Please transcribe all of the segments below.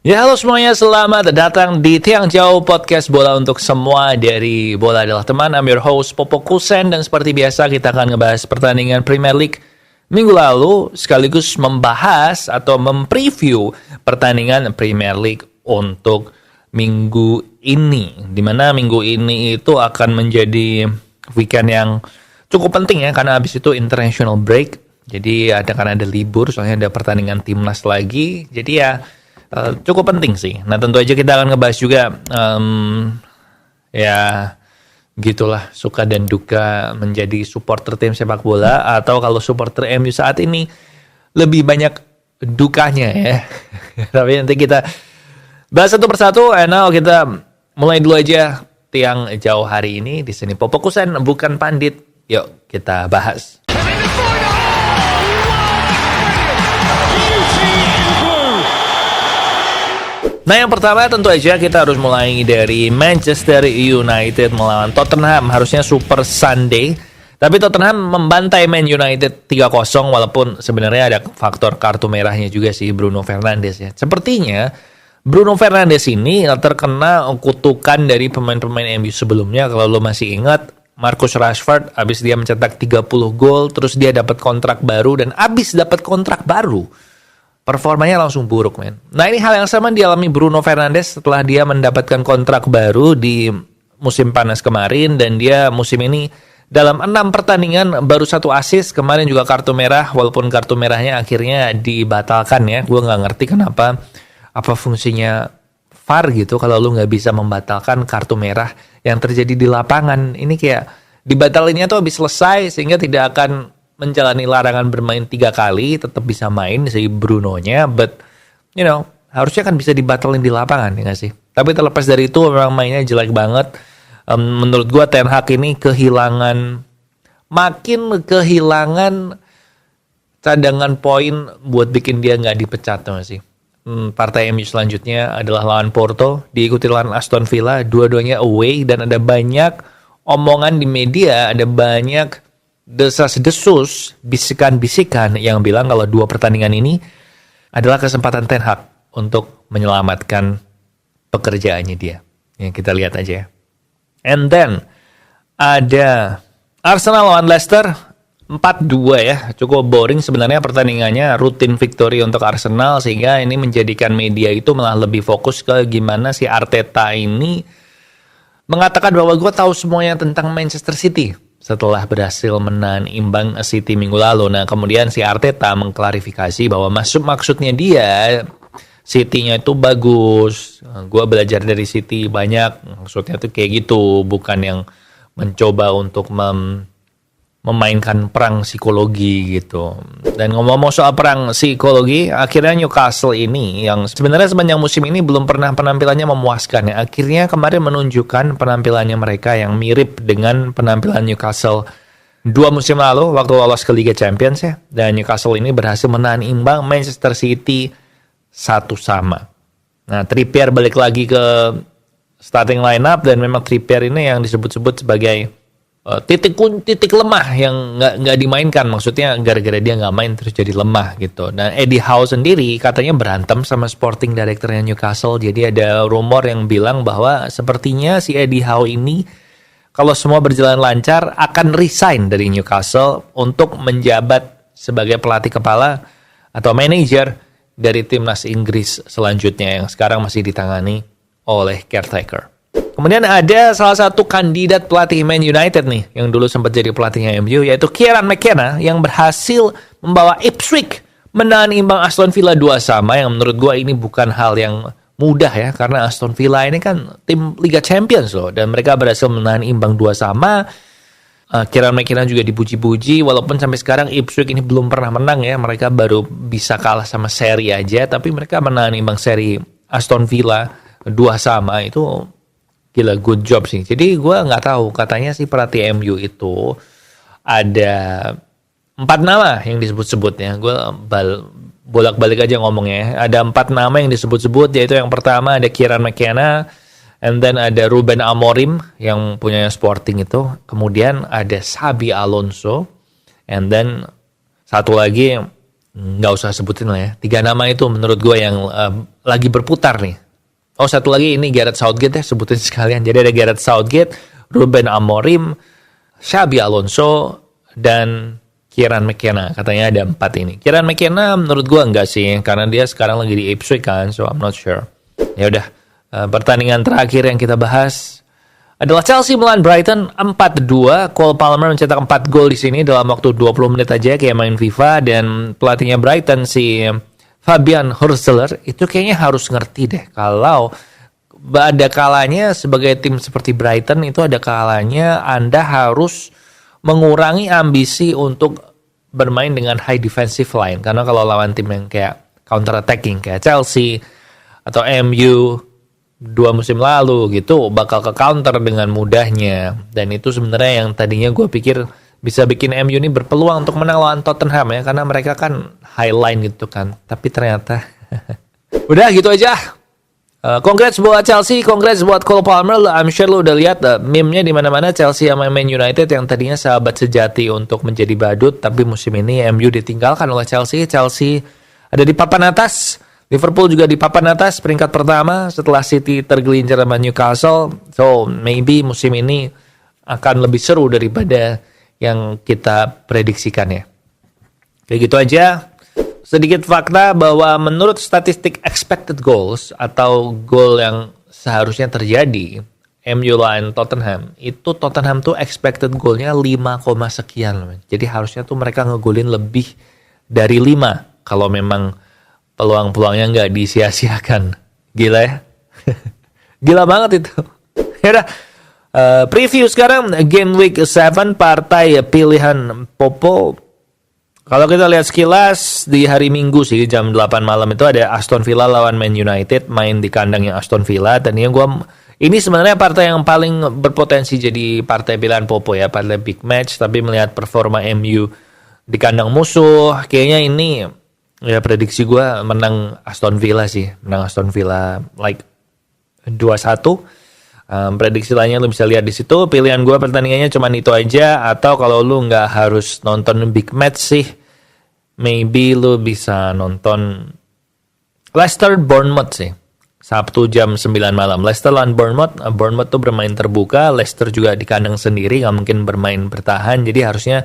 Ya, halo semuanya, selamat datang di Tiang Jauh Podcast Bola untuk semua dari Bola Adalah Teman. I'm your host, Popo Kusen, dan seperti biasa kita akan ngebahas pertandingan Premier League minggu lalu, sekaligus membahas atau mempreview pertandingan Premier League untuk minggu ini. Dimana minggu ini itu akan menjadi weekend yang cukup penting ya, karena habis itu international break. Jadi kan ada libur, soalnya ada pertandingan timnas lagi. Jadi ya cukup penting sih. Nah, tentu aja kita akan ngebahas juga ya gitulah, suka dan duka menjadi supporter tim sepak bola, atau kalau supporter MU saat ini lebih banyak dukanya ya. Tapi nanti kita bahas satu persatu. Now kita mulai dulu aja Tiang Jauh hari ini. Di sini Popo Kusen, bukan pandit. Yuk kita bahas. Nah, yang pertama tentu aja kita harus mulai dari Manchester United melawan Tottenham. Harusnya Super Sunday, tapi Tottenham membantai Man United 3-0, walaupun sebenarnya ada faktor kartu merahnya juga sih Bruno Fernandes ya. Sepertinya Bruno Fernandes ini terkena kutukan dari pemain-pemain MU sebelumnya. Kalau lo masih ingat, Marcus Rashford habis dia mencetak 30 gol, terus dia dapat kontrak baru, dan habis dapat kontrak baru performanya langsung buruk, men. Nah, ini hal yang sama dialami Bruno Fernandes setelah dia mendapatkan kontrak baru di musim panas kemarin, dan dia musim ini dalam 6 pertandingan baru 1 assist. Kemarin juga kartu merah, walaupun kartu merahnya akhirnya dibatalkan ya. Gue nggak ngerti kenapa, apa fungsinya VAR gitu kalau lu nggak bisa membatalkan kartu merah yang terjadi di lapangan. Ini kayak dibatalinnya tuh habis selesai, sehingga tidak akan menjalani larangan bermain 3 kali, tetap bisa main si Bruno-nya, but harusnya kan bisa dibatalin di lapangan, ya nggak sih? Tapi terlepas dari itu, memang mainnya jelek banget. Menurut gua Ten Hag ini makin kehilangan cadangan poin buat bikin dia nggak dipecat, tuh nggak sih? Partai MU selanjutnya adalah lawan Porto, diikuti lawan Aston Villa, dua-duanya away, dan ada banyak omongan di media, ada banyak desas-desus, bisikan-bisikan yang bilang kalau 2 pertandingan ini adalah kesempatan Ten Hag untuk menyelamatkan pekerjaannya dia. Ya, kita lihat aja ya. And then ada Arsenal lawan Leicester 4-2 ya. Cukup boring sebenarnya pertandingannya, rutin victory untuk Arsenal, sehingga ini menjadikan media itu malah lebih fokus ke gimana si Arteta ini mengatakan bahwa gue tahu semuanya tentang Manchester City setelah berhasil menahan imbang City minggu lalu. Nah, kemudian si Arteta mengklarifikasi bahwa maksudnya dia City-nya itu bagus. Gue belajar dari City banyak. Maksudnya tuh kayak gitu, bukan yang mencoba untuk memainkan perang psikologi gitu. Dan ngomong-ngomong soal perang psikologi, akhirnya Newcastle ini yang sebenarnya sepanjang musim ini belum pernah penampilannya memuaskan ya, akhirnya kemarin menunjukkan penampilannya mereka yang mirip dengan penampilan Newcastle 2 musim lalu waktu lolos ke Liga Champions ya. Dan Newcastle ini berhasil menahan imbang Manchester City 1-1. Nah, Trippier balik lagi ke starting lineup, dan memang Trippier ini yang disebut-sebut sebagai titik lemah yang nggak dimainkan, maksudnya gara-gara dia nggak main terus jadi lemah gitu. Dan Eddie Howe sendiri katanya berantem sama sporting directornya Newcastle. Jadi ada rumor yang bilang bahwa sepertinya si Eddie Howe ini kalau semua berjalan lancar akan resign dari Newcastle untuk menjabat sebagai pelatih kepala atau manajer dari timnas Inggris selanjutnya yang sekarang masih ditangani oleh caretaker. Kemudian ada salah satu kandidat pelatih Man United nih, yang dulu sempat jadi pelatihnya MU, yaitu Kieran McKenna, yang berhasil membawa Ipswich menahan imbang Aston Villa 2-2, yang menurut gue ini bukan hal yang mudah ya, karena Aston Villa ini kan tim Liga Champions loh, dan mereka berhasil menahan imbang 2-2. Kieran McKenna juga dipuji-puji, walaupun sampai sekarang Ipswich ini belum pernah menang ya, mereka baru bisa kalah sama seri aja, tapi mereka menahan imbang seri Aston Villa 2-2 itu gila, good job sih. Jadi gue nggak tahu, katanya sih pelatih MU itu ada 4 nama yang disebut-sebut ya. Gue bolak-balik aja ngomongnya. Ada 4 nama yang disebut-sebut, yaitu yang pertama ada Kieran McKenna, and then ada Ruben Amorim yang punya Sporting itu. Kemudian ada Xabi Alonso, and then satu lagi nggak usah sebutin lah ya. 3 nama itu menurut gue yang lagi berputar nih. Oh, satu lagi ini Gareth Southgate ya, sebutin sekalian. Jadi ada Gareth Southgate, Ruben Amorim, Xabi Alonso, dan Kieran McKenna. Katanya ada 4 ini. Kieran McKenna menurut gue enggak sih, karena dia sekarang lagi di Ipswich kan, so I'm not sure. Ya udah, pertandingan terakhir yang kita bahas adalah Chelsea melawan Brighton 4-2. Cole Palmer mencetak 4 gol di sini dalam waktu 20 menit aja kayak main FIFA, dan pelatihnya Brighton si Fabian Hursteler itu kayaknya harus ngerti deh kalau ada kalanya sebagai tim seperti Brighton itu ada kalanya Anda harus mengurangi ambisi untuk bermain dengan high defensive line, karena kalau lawan tim yang kayak counter attacking kayak Chelsea atau MU 2 musim lalu gitu bakal ke counter dengan mudahnya, dan itu sebenarnya yang tadinya gue pikir bisa bikin MU ini berpeluang untuk menang lawan Tottenham ya, karena mereka kan high line gitu kan, tapi ternyata udah gitu aja. Congrats buat Chelsea, congrats buat Cole Palmer. I'm sure lo udah lihat meme-nya di mana-mana Chelsea sama Man United yang tadinya sahabat sejati untuk menjadi badut, tapi musim ini MU ditinggalkan oleh Chelsea. Chelsea ada di papan atas. Liverpool juga di papan atas peringkat pertama setelah City tergelincir sama Newcastle. So maybe musim ini akan lebih seru daripada yang kita prediksikan ya. Kayak gitu aja. Sedikit fakta bahwa menurut statistik expected goals atau gol yang seharusnya terjadi MU lawan Tottenham, itu Tottenham tuh expected goalnya 5, sekian. Jadi harusnya tuh mereka ngegolin lebih dari 5 kalau memang peluang-peluangnya nggak disia-siakan. Gila ya. Gila banget itu. Yaudah, preview sekarang game week 7 partai pilihan Popo. Kalau kita lihat sekilas di hari Minggu sih jam 8 malam itu ada Aston Villa lawan Man United, main di kandangnya Aston Villa. Dan ini sebenarnya partai yang paling berpotensi jadi partai pilihan Popo ya, partai big match. Tapi melihat performa MU di kandang musuh, kayaknya ini ya prediksi gue menang Aston Villa sih. Menang Aston Villa like 2-1. Prediksi lainnya lu bisa lihat di situ. Pilihan gue pertandingannya cuman itu aja. Atau kalau lu nggak harus nonton big match sih, maybe lu bisa nonton Leicester Bournemouth sih. Sabtu jam 9 malam. Leicester lawan Bournemouth. Bournemouth tuh bermain terbuka. Leicester juga di kandang sendiri, nggak mungkin bermain bertahan. Jadi harusnya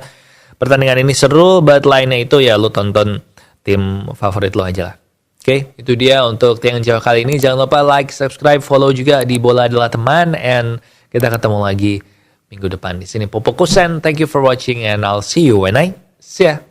pertandingan ini seru. But lainnya itu ya lu tonton tim favorit lo aja lah. Oke, itu dia untuk Tiang Jauh kali ini. Jangan lupa like, subscribe, follow juga di Bola Adalah Teman. And kita ketemu lagi minggu depan di sini. Popo Kusen, thank you for watching and I'll see you when I see ya.